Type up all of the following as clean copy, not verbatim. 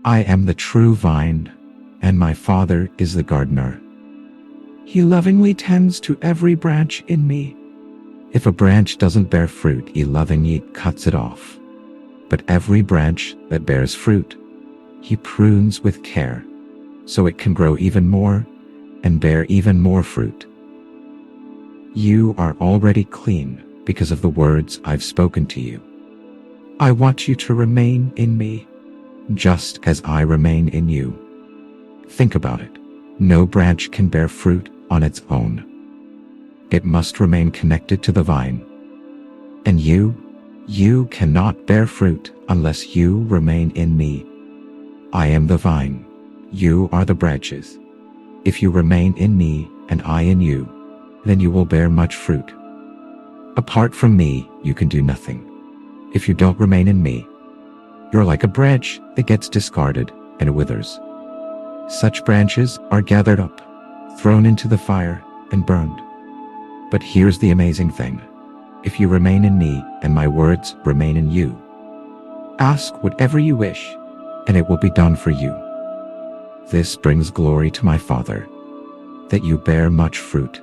I am the true vine, and my Father is the gardener. He lovingly tends to every branch in me. If a branch doesn't bear fruit, he lovingly cuts it off. But every branch that bears fruit, he prunes with care, so it can grow even more and bear even more fruit. You are already clean because of the words I've spoken to you. I want you to remain in me, just as I remain in you. Think about it. No branch can bear fruit on its own. It must remain connected to the vine. And you cannot bear fruit unless you remain in me. I am the vine. You are the branches. If you remain in me and I in you, then you will bear much fruit. Apart from me, you can do nothing. If you don't remain in me, you're like a branch that gets discarded and it withers. Such branches are gathered up, thrown into the fire, and burned. But here's the amazing thing. If you remain in me and my words remain in you, ask whatever you wish, and it will be done for you. This brings glory to my Father, that you bear much fruit,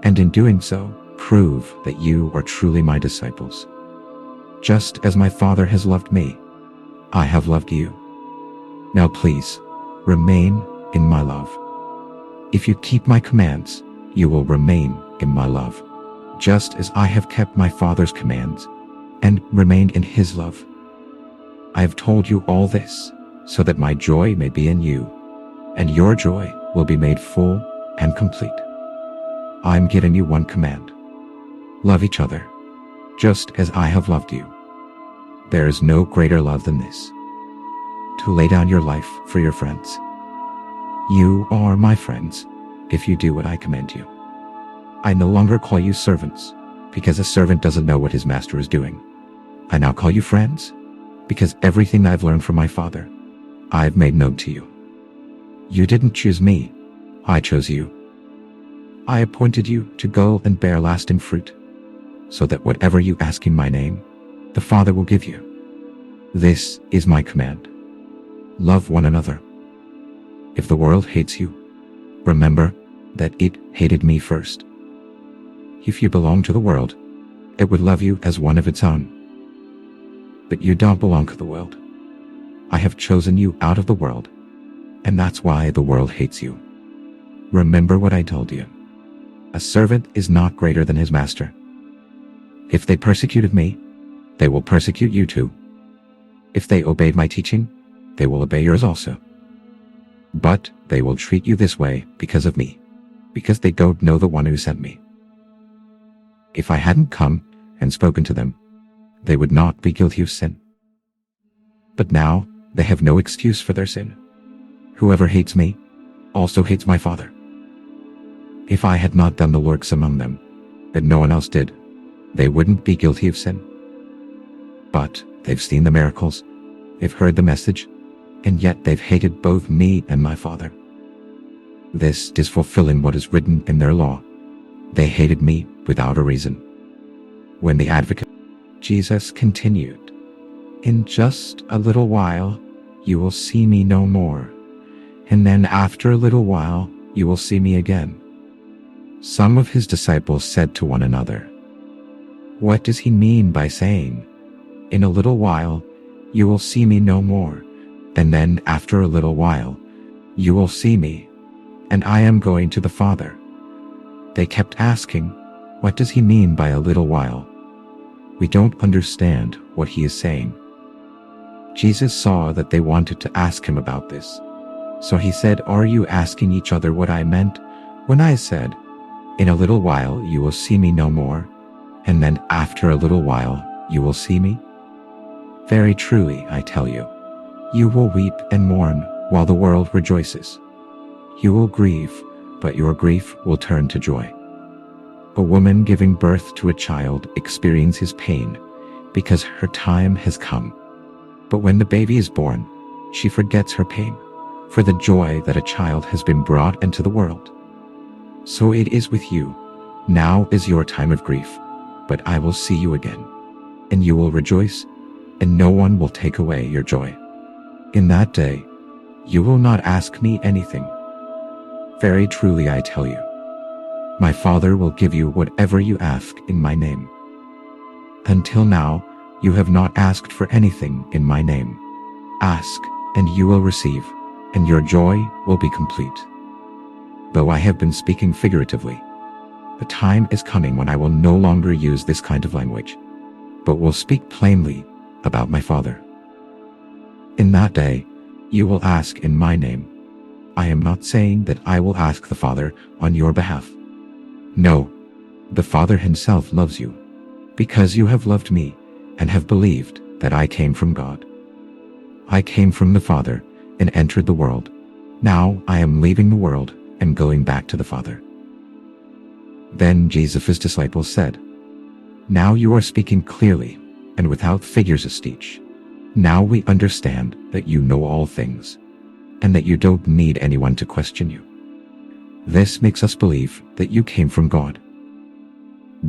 and in doing so, prove that you are truly my disciples. Just as my Father has loved me, I have loved you. Now please, remain in my love. If you keep my commands, you will remain in my love, just as I have kept my Father's commands and remained in his love. I have told you all this so that my joy may be in you, and your joy will be made full and complete. I'm giving you one command. Love each other, just as I have loved you. There is no greater love than this, to lay down your life for your friends. You are my friends if you do what I command you. I no longer call you servants, because a servant doesn't know what his master is doing. I now call you friends, because everything I've learned from my Father, I've made known to you. You didn't choose me, I chose you. I appointed you to go and bear lasting fruit, so that whatever you ask in my name, the Father will give you. This is my command. Love one another. If the world hates you, remember that it hated me first. If you belong to the world, it would love you as one of its own. But you don't belong to the world. I have chosen you out of the world, and that's why the world hates you. Remember what I told you. A servant is not greater than his master. If they persecuted me, they will persecute you too. If they obeyed my teaching, they will obey yours also. But they will treat you this way because of me, because they don't know the one who sent me. If I hadn't come and spoken to them, they would not be guilty of sin. But now they have no excuse for their sin. Whoever hates me also hates my Father. If I had not done the works among them that no one else did, they wouldn't be guilty of sin. But they've seen the miracles, they've heard the message, and yet they've hated both me and my Father. This is fulfilling what is written in their law. They hated me without a reason. When the advocate, Jesus continued, "In just a little while you will see me no more, and then after a little while you will see me again." Some of his disciples said to one another, "What does he mean by saying, 'In a little while you will see me no more, and then after a little while you will see me, and I am going to the Father'?" They kept asking, "What does he mean by a little while? We don't understand what he is saying." Jesus saw that they wanted to ask him about this, so he said, "Are you asking each other what I meant when I said, 'In a little while you will see me no more, and then after a little while you will see me'? Very truly, I tell you, you will weep and mourn while the world rejoices. You will grieve, but your grief will turn to joy. A woman giving birth to a child experiences pain because her time has come. But when the baby is born, she forgets her pain for the joy that a child has been brought into the world. So it is with you. Now is your time of grief, but I will see you again, and you will rejoice, and no one will take away your joy. In that day, you will not ask me anything. Very truly I tell you, my Father will give you whatever you ask in my name. Until now, you have not asked for anything in my name. Ask, and you will receive, and your joy will be complete. Though I have been speaking figuratively, the time is coming when I will no longer use this kind of language, but will speak plainly about my Father. In that day, you will ask in my name. I am not saying that I will ask the Father on your behalf. No, the Father himself loves you, because you have loved me and have believed that I came from God. I came from the Father and entered the world. Now I am leaving the world and going back to the Father. Then Jesus' disciples said, Now you are speaking clearly and without figures of speech. Now we understand that you know all things, and that you don't need anyone to question you. This makes us believe that you came from God.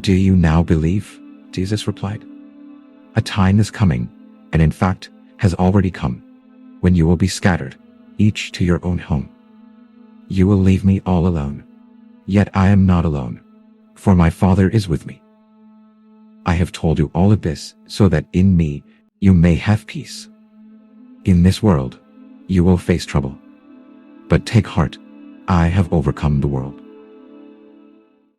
Do you now believe? Jesus replied. A time is coming, and in fact has already come, when you will be scattered, each to your own home. You will leave me all alone. Yet I am not alone, for my Father is with me. I have told you all of this so that in me you may have peace. In this world, you will face trouble. But take heart, I have overcome the world.